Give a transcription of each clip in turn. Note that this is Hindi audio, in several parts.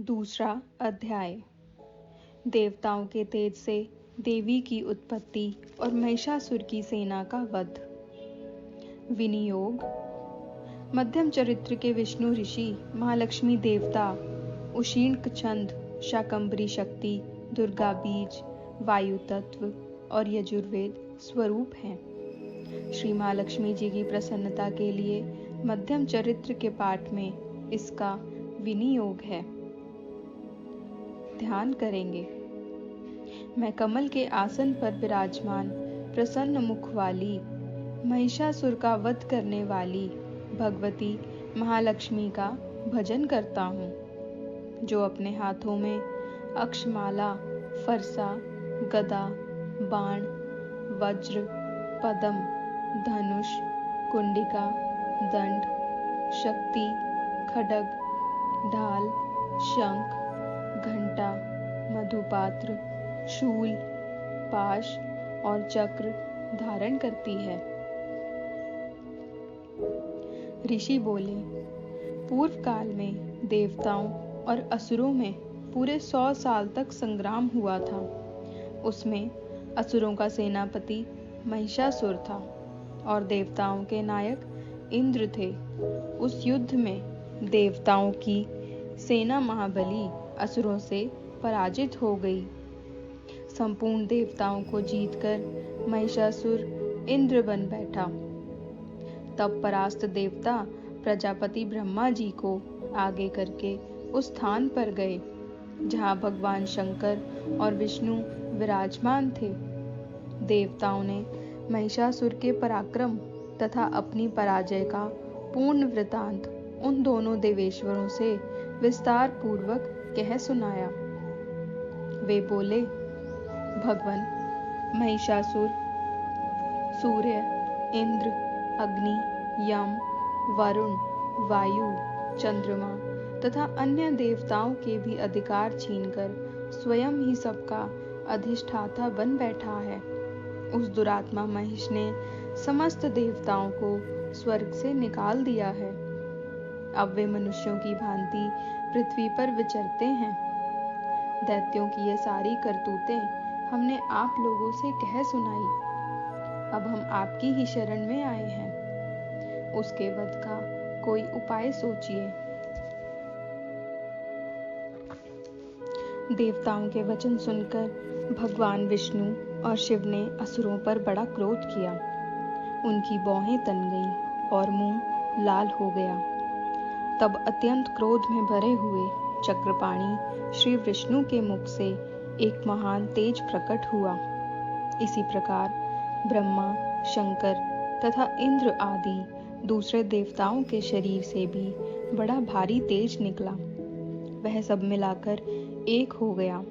दूसरा अध्याय। देवताओं के तेज से देवी की उत्पत्ति और महिषासुर की सेना का वध। विनियोग। मध्यम चरित्र के विष्णु ऋषि महालक्ष्मी देवता उशीण छंद, शाकंभरी शक्ति, दुर्गा बीज, वायु तत्व और यजुर्वेद स्वरूप हैं। श्री महालक्ष्मी जी की प्रसन्नता के लिए मध्यम चरित्र के पाठ में इसका विनियोग है। ध्यान करेंगे। मैं कमल के आसन पर विराजमान प्रसन्न मुख वाली महिषासुर का वध करने वाली भगवती महालक्ष्मी का भजन करता हूँ, जो अपने हाथों में अक्षमाला, फरसा, गदा, बाण, वज्र, पद्म, धनुष, कुंडिका, दंड, शक्ति, खड्ग, ढाल, शंख, घंटा, मधुपात्र, शूल, पाश और चक्र धारण करती है। ऋषि बोले, पूर्व काल में देवताओं और असुरों में पूरे 100 साल तक संग्राम हुआ था। उसमें असुरों का सेनापति महिषासुर था और देवताओं के नायक इंद्र थे। उस युद्ध में देवताओं की सेना महाबली असुरों से पराजित हो गई। संपूर्ण देवताओं को जीतकर महिषासुर इंद्र बन बैठा। तब परास्त देवता प्रजापति ब्रह्मा जी को आगे करके उस स्थान पर गए जहां भगवान शंकर और विष्णु विराजमान थे। देवताओं ने महिषासुर के पराक्रम तथा अपनी पराजय का पूर्ण वृतांत उन दोनों देवेश्वरों से विस्तार पूर्वक कह सुनाया। वे बोले, भगवान महिषासुर सूर्य, इंद्र, अग्नि, यम, वरुण, वायु, चंद्रमा तथा अन्य देवताओं के भी अधिकार छीनकर स्वयं ही सबका अधिष्ठाता बन बैठा है। उस दुरात्मा महिष ने समस्त देवताओं को स्वर्ग से निकाल दिया है। अब वे मनुष्यों की भांति पृथ्वी पर विचरते हैं। दैत्यों की ये सारी करतूतें हमने आप लोगों से कह सुनाई। अब हम आपकी ही शरण में आए हैं। उसके वध का कोई उपाय सोचिए। देवताओं के वचन सुनकर भगवान विष्णु और शिव ने असुरों पर बड़ा क्रोध किया। उनकी भौहें तन गईं और मुंह लाल हो गया। तब अत्यंत क्रोध में भरे हुए चक्रपाणी श्री विष्णु के मुख से एक महान तेज प्रकट हुआ। इसी प्रकार ब्रह्मा, शंकर तथा इंद्र आदि दूसरे देवताओं के शरीर से भी बड़ा भारी तेज निकला। वह सब मिलाकर एक हो गया।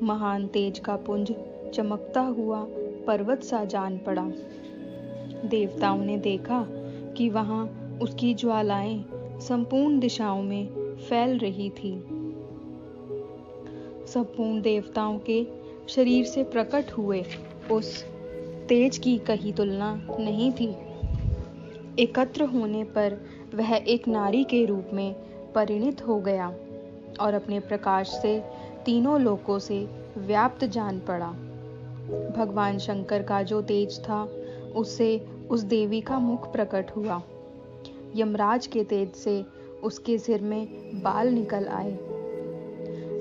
महान तेज का पुंज चमकता हुआ पर्वत सा जान पड़ा। देवताओं ने देखा कि वहां उसकी ज्वालाएं संपूर्ण दिशाओं में फैल रही थी। संपूर्ण देवताओं के शरीर से प्रकट हुए उस तेज की कहीं तुलना नहीं थी। एकत्र होने पर वह एक नारी के रूप में परिणित हो गया और अपने प्रकाश से तीनों लोकों से व्याप्त जान पड़ा। भगवान शंकर का जो तेज था, उससे उस देवी का मुख प्रकट हुआ। यमराज के तेज से उसके सिर में बाल निकल आए।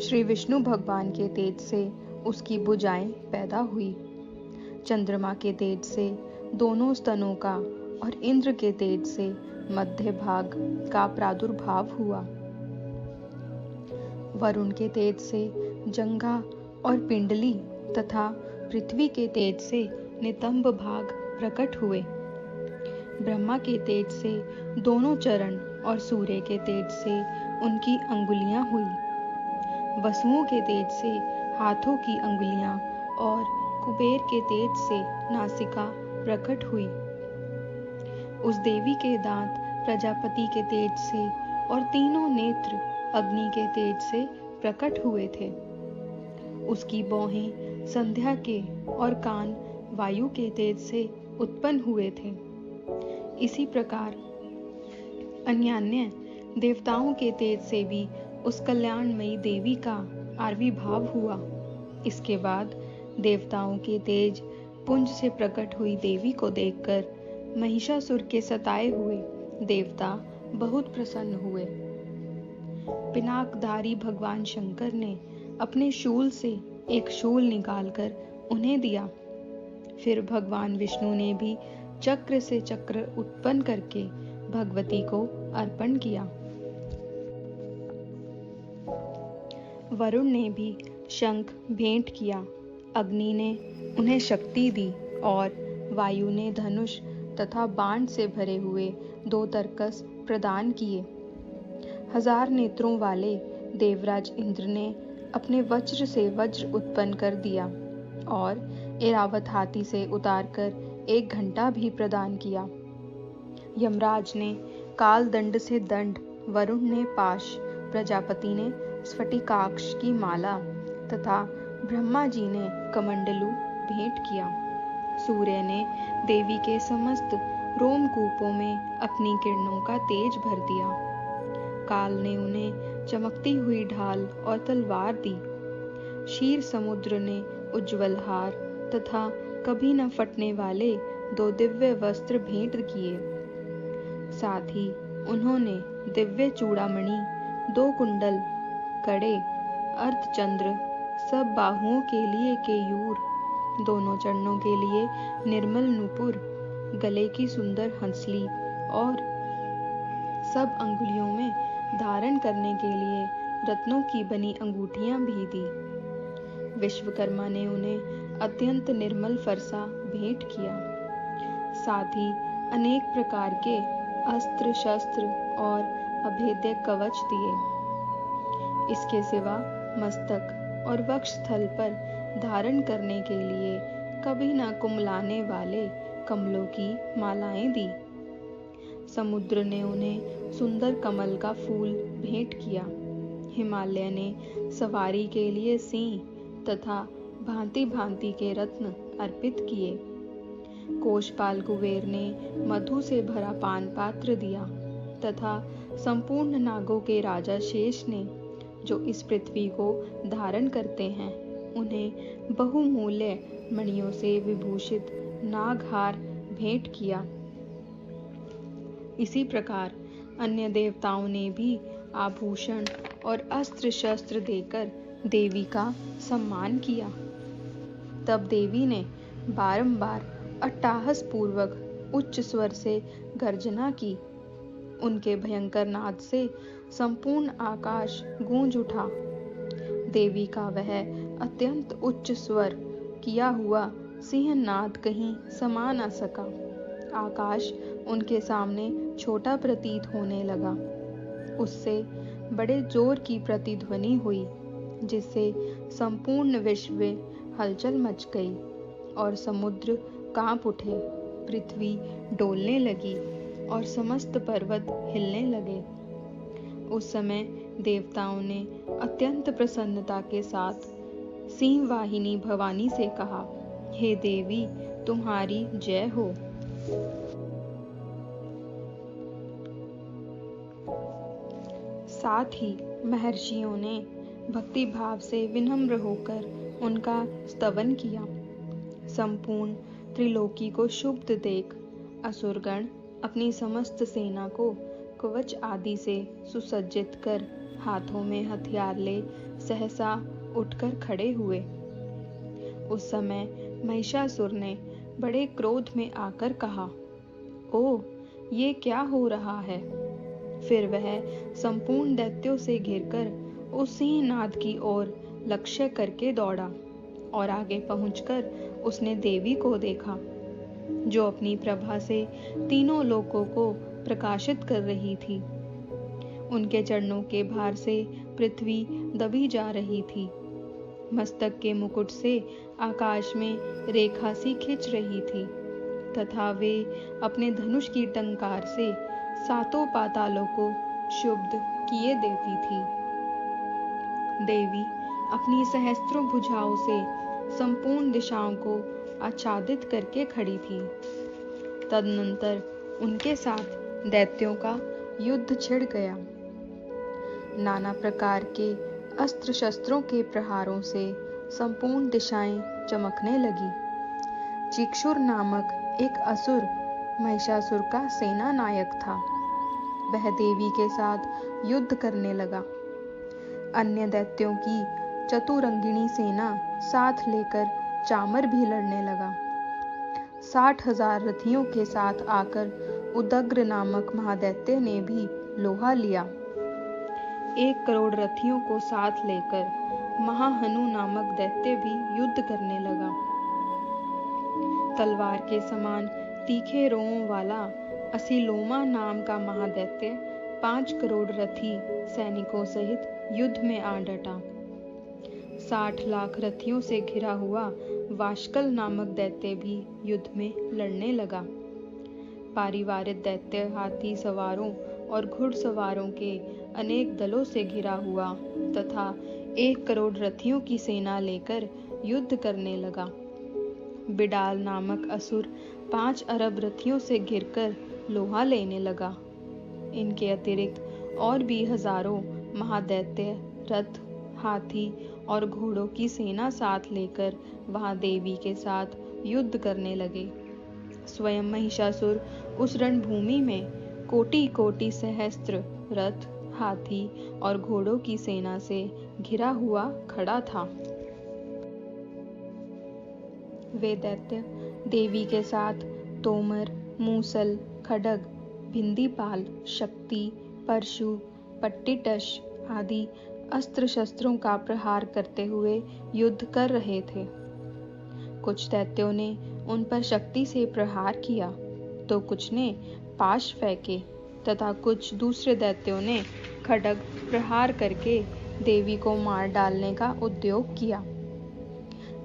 श्री विष्णु भगवान के तेज से उसकी भुजाएं पैदा हुई। चंद्रमा के तेज से दोनों स्तनों का और इंद्र के तेज से मध्य भाग का प्रादुर्भाव हुआ। वरुण के तेज से जंघा और पिंडली तथा पृथ्वी के तेज से नितंब भाग प्रकट हुए। ब्रह्मा के तेज से दोनों चरण और सूर्य के तेज से उनकी अंगुलियां हुई। वसुओं के तेज से हाथों की अंगुलियां और कुबेर के तेज से नासिका प्रकट हुई। उस देवी के दांत प्रजापति के तेज से और तीनों नेत्र अग्नि के तेज से प्रकट हुए थे। उसकी भौहें संध्या के और कान वायु के तेज से उत्पन्न हुए थे। इसी प्रकार अन्यान्य देवताओं के तेज से भी उस कल्याणमयी देवी का आविर्भाव हुआ। इसके बाद देवताओं के तेज पुंज से प्रकट हुई देवी को देखकर महिषासुर के सताए हुए देवता बहुत प्रसन्न हुए। पिनाकधारी भगवान शंकर ने अपने शूल से एक शूल निकालकर उन्हें दिया। फिर भगवान विष्णु ने भी चक्र से चक्र उत्पन्न करके भगवती को अर्पण किया। वरुण ने भी शंख भेंट किया। अग्नि ने उन्हें शक्ति दी और वायु ने धनुष तथा बाण से भरे हुए 2 तरकस प्रदान किए। 1000 नेत्रों वाले देवराज इंद्र ने अपने वज्र से वज्र उत्पन्न कर दिया और ऐरावत हाथी से उतारकर 1 घंटा भी प्रदान किया। यमराज ने काल दंड से दंड, वरुण ने पाश, प्रजापति ने स्फटिकाक्ष की माला तथा ब्रह्मा जी ने कमंडलू भेंट किया। सूर्य ने देवी के समस्त रोमकूपों में अपनी किरणों का तेज भर दिया। काल ने उन्हें चमकती हुई ढाल और तलवार दी। क्षीर समुद्र ने उज्ज्वल हार तथा कभी न फटने वाले 2 दिव्य वस्त्र भेंट किए। साथ ही उन्होंने दिव्य चूड़ामणि, 2 कुंडल, कड़े, अर्धचंद्र, सब बाहुओं के लिए केयूर, दोनों चरणों के लिए निर्मल नूपुर, गले की सुंदर हंसली और सब अंगुलियों में धारण करने के लिए रत्नों की बनी अंगूठियां भी दी। विश्वकर्मा ने उन्हें अत्यंत निर्मल फरसा भेंट किया। साथ ही अनेक प्रकार के अस्त्र शस्त्र और अभेद्य कवच दिए। इसके सिवा मस्तक और वक्ष स्थल पर धारण करने के लिए कभी न कुम्हलाने वाले कमलों की मालाएं दी। समुद्र ने उन्हें सुंदर कमल का फूल भेंट किया। हिमालय ने सवारी के लिए सिंह तथा भांति भांति के रत्न अर्पित किए। कोषपाल कुबेर ने मधु से भरा पान पात्र दिया तथा संपूर्ण नागों के राजा शेष ने, जो इस पृथ्वी को धारण करते हैं, उन्हें बहुमूल्य मणियों से विभूषित नागहार भेंट किया। इसी प्रकार अन्य देवताओं ने भी आभूषण और अस्त्र शस्त्र देकर देवी का सम्मान किया। तब देवी ने बारंबार अट्टहास पूर्वक उच्च स्वर से गर्जना की। उनके भयंकर नाद से संपूर्ण आकाश गूंज उठा। देवी का वह अत्यंत उच्च स्वर किया हुआ सिंहनाद कहीं समा न सका। आकाश उनके सामने छोटा प्रतीत होने लगा। उससे बड़े जोर की प्रतिध्वनि हुई, जिससे संपूर्ण विश्व में हलचल मच गई और समुद्र कांप उठे, पृथ्वी डोलने लगी और समस्त पर्वत हिलने लगे। उस समय देवताओं ने अत्यंत प्रसन्नता के साथ सिंहवाहिनी भवानी से कहा, हे देवी, तुम्हारी जय हो। साथ ही महर्षियों ने भक्ति भाव से विनम्र होकर उनका स्तवन किया। संपूर्ण त्रिलोकी को शुभ देख असुरगण अपनी समस्त सेना को कवच आदि से सुसज्जित कर हाथों में हथियार ले सहसा उठकर खड़े हुए। उस समय महिषासुर ने बड़े क्रोध में आकर कहा, ओ, ये क्या हो रहा है? फिर वह संपूर्ण दैत्यों से घिरकर उस सिंहनाद की ओर लक्ष्य करके दौड़ा और आगे पहुंचकर उसने देवी को देखा, जो अपनी प्रभा से तीनों लोकों को प्रकाशित कर रही थी। उनके चरणों के भार से पृथ्वी दबी जा रही थी। मस्तक के मुकुट से आकाश में रेखा सी खिंच रही थी तथा वे अपने धनुष की टंकार से सातों पातालों को क्षुब्ध किए देती थी। देवी अपनी सहस्त्रों भुजाओं से संपूर्ण दिशाओं को आच्छादित करके खड़ी थी। तदनंतर उनके साथ दैत्यों का युद्ध छिड़ गया। नाना प्रकार के अस्त्र शस्त्रों के प्रहारों से संपूर्ण दिशाएं चमकने लगी। चिक्षुर नामक एक असुर महिषासुर का सेना नायक था। वह देवी के साथ युद्ध करने लगा। अन्य दैत्यों की चतुरंगिणी सेना साथ लेकर चामर भी लड़ने लगा। 60,000 रथियों के साथ आकर उदग्र नामक महादैत्य ने भी लोहा लिया। 1 करोड़ रथियों को साथ लेकर महाहनु नामक दैत्य भी युद्ध करने लगा। तलवार के समान तीखे रोंों वाला असिलोमा नाम का महादैत्य 5 करोड़ रथी सैनिकों सहित युद्ध में आ डटा। 60 लाख रथियों से घिरा हुआ वाशकल नामक दैत्य भी युद्ध में लड़ने लगा। पारिवारिक दैत्य हाथी सवारों और घुड़सवारों के अनेक दलों से घिरा हुआ तथा 1 करोड़ रथियों की सेना लेकर युद्ध करने लगा। बिडाल नामक असुर 5 अरब रथियों से घिरकर लोहा लेने लगा। इनके अतिरिक्त और भी हजारों महादैत्य रथ, हाथी और घोड़ों की सेना साथ लेकर वहां देवी के साथ युद्ध करने लगे। स्वयं महिषासुर उस रणभूमि में कोटि-कोटि सहस्त्र रथ, हाथी और घोड़ों की सेना से घिरा हुआ खड़ा था। वे दैत्य देवी के साथ तोमर, मूसल, खड्ग, भिंदीपाल, शक्ति, परशु, पट्टिटश आदि अस्त्र शस्त्रों का प्रहार करते हुए युद्ध कर रहे थे। कुछ दैत्यों ने उन पर शक्ति से प्रहार किया तो कुछ ने पाश फेंके तथा कुछ दूसरे दैत्यों ने खड्ग प्रहार करके देवी को मार डालने का उद्योग किया।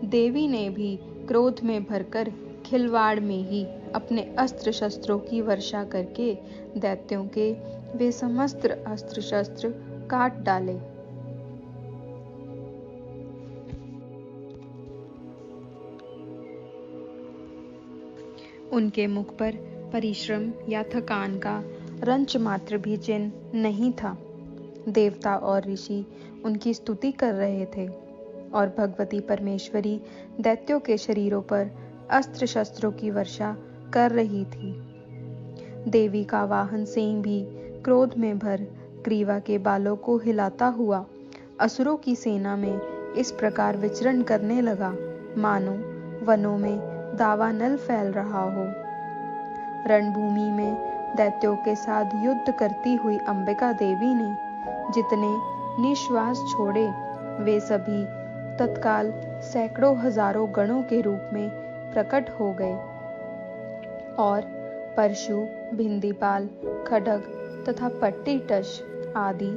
देवी ने भी क्रोध में भरकर खिलवाड़ में ही अपने अस्त्र शस्त्रों की वर्षा करके दैत्यों के वे समस्त अस्त्र शस्त्र काट डाले। उनके मुख पर परिश्रम या थकान का रंच मात्र भी चिन्ह नहीं था। देवता और ऋषि उनकी स्तुति कर रहे थे और भगवती परमेश्वरी दैत्यों के शरीरों पर अस्त्र शस्त्रों की वर्षा कर रही थी। देवी का वाहन सिंह भी क्रोध में भर ग्रीवा के बालों को हिलाता हुआ असुरों की सेना में इस प्रकार विचरण करने लगा मानो वनों में दावानल फैल रहा हो। रणभूमि में दैत्यों के साथ युद्ध करती हुई अंबिका देवी ने जितने निश्वास छोड़े वे सभी तत्काल सैकड़ों हजारों गणों के रूप में प्रकट हो गए और परशु, भिंदीपाल, खड्ग तथा पट्टिटश आदि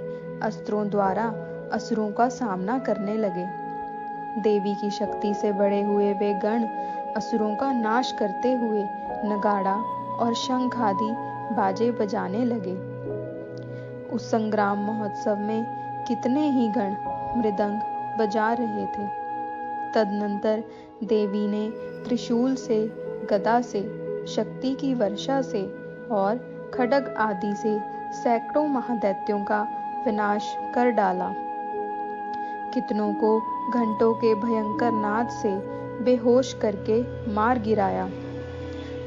अस्त्रों द्वारा असुरों का सामना करने लगे। देवी की शक्ति से बड़े हुए वे गण असुरों का नाश करते हुए नगाड़ा और शंख आदि बाजे बजाने लगे। उस संग्राम महोत्सव में कितने ही गण मृदंग बजा रहे थे। तदनंतर देवी ने त्रिशूल से, गदा से, शक्ति की वर्षा से और खड्ग आदि से सैकड़ों महादैत्यों का विनाश कर डाला। कितनों को घंटों के भयंकर नाद से बेहोश करके मार गिराया।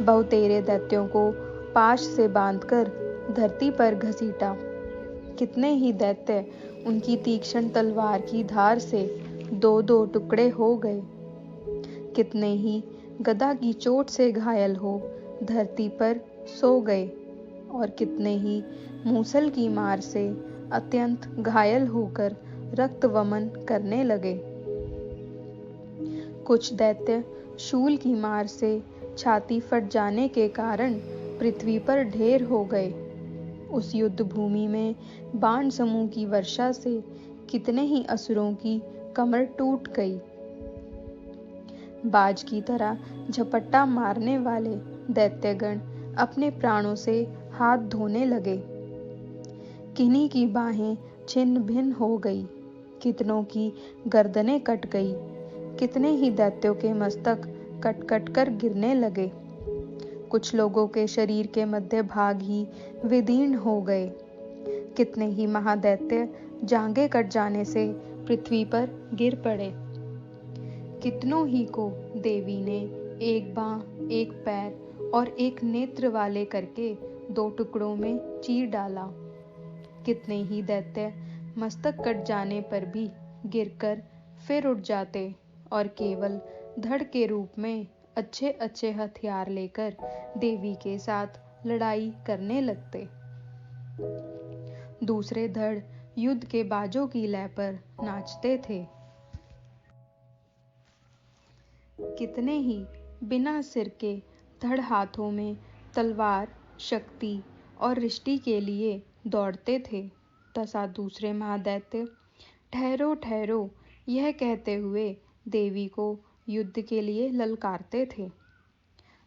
बहुतेरे दैत्यों को पाश से बांधकर धरती पर घसीटा। कितने ही दैत्य उनकी तीक्ष्ण तलवार की धार से 2-2 टुकड़े हो गए। कितने ही गदा की चोट से घायल हो धरती पर सो गए और कितने ही मूसल की मार से अत्यंत घायल होकर रक्त वमन करने लगे। कुछ दैत्य शूल की मार से छाती फट जाने के कारण पृथ्वी पर ढेर हो गए। उस युद्ध भूमि में बाण समूह की वर्षा से कितने ही असुरों की कमर टूट गई। बाज की तरह झपट्टा मारने वाले दैत्यगण अपने प्राणों से हाथ धोने लगे। किन्हीं की बाहें छिन्न भिन्न हो गई, कितनों की गर्दनें कट गई, कितने ही दैत्यों के मस्तक कट कट कर गिरने लगे। कुछ लोगों के शरीर के मध्य भाग ही विदीर्ण हो गए। कितने ही महादैत्य जांघें कट जाने से पृथ्वी पर गिर पड़े। कितनों ही को देवी ने एक बांह, एक पैर और एक नेत्र वाले करके 2 टुकड़ों में चीर डाला। कितने ही दैत्य मस्तक कट जाने पर भी गिरकर फिर उठ जाते और केवल धड़ के रूप में अच्छे अच्छे हथियार लेकर देवी के साथ लड़ाई करने लगते। दूसरे धड़ युद्ध के बाजों की लय पर नाचते थे। कितने ही बिना सिर के धड़ हाथों में तलवार, शक्ति और रिष्टि के लिए दौड़ते थे। तथा दूसरे महादैत्य ठहरो ठहरो यह कहते हुए देवी को युद्ध के लिए ललकारते थे।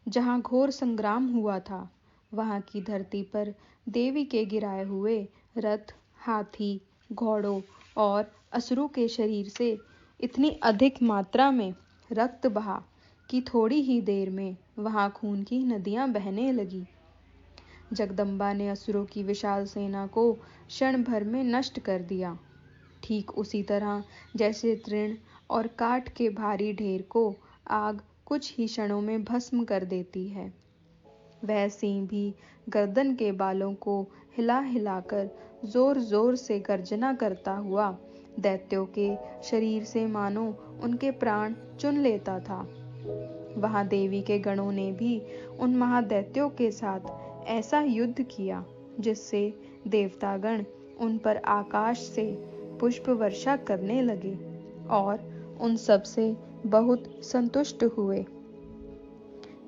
जहाँ घोर संग्राम हुआ था, वहाँ की धरती पर देवी के गिराए हुए रथ, हाथी, घोड़ों और असुरों के शरीर से इतनी अधिक मात्रा में रक्त बहा कि थोड़ी ही देर में वहाँ खून की नदियाँ बहने लगी। जगदम्बा ने असुरों की विशाल सेना को क्षण भर में नष्ट कर दिया। ठीक उसी तरह जैसे तृण और काठ के भारी ढेर को आग कुछ ही क्षणों में भस्म कर देती है, वैसे भी गर्दन के बालों को हिला हिलाकर जोर जोर से गर्जना करता हुआ दैत्यों के शरीर से मानो उनके प्राण चुन लेता था। वहां देवी के गणों ने भी उन महादैत्यों के साथ ऐसा युद्ध किया जिससे देवतागण उन पर आकाश से पुष्प वर्षा करने लगे और उन सब से बहुत संतुष्ट हुए।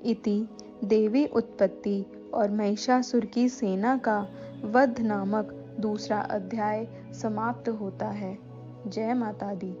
इति देवी उत्पत्ति और महिषासुर की सेना का वध नामक दूसरा अध्याय समाप्त होता है। जय माता दी।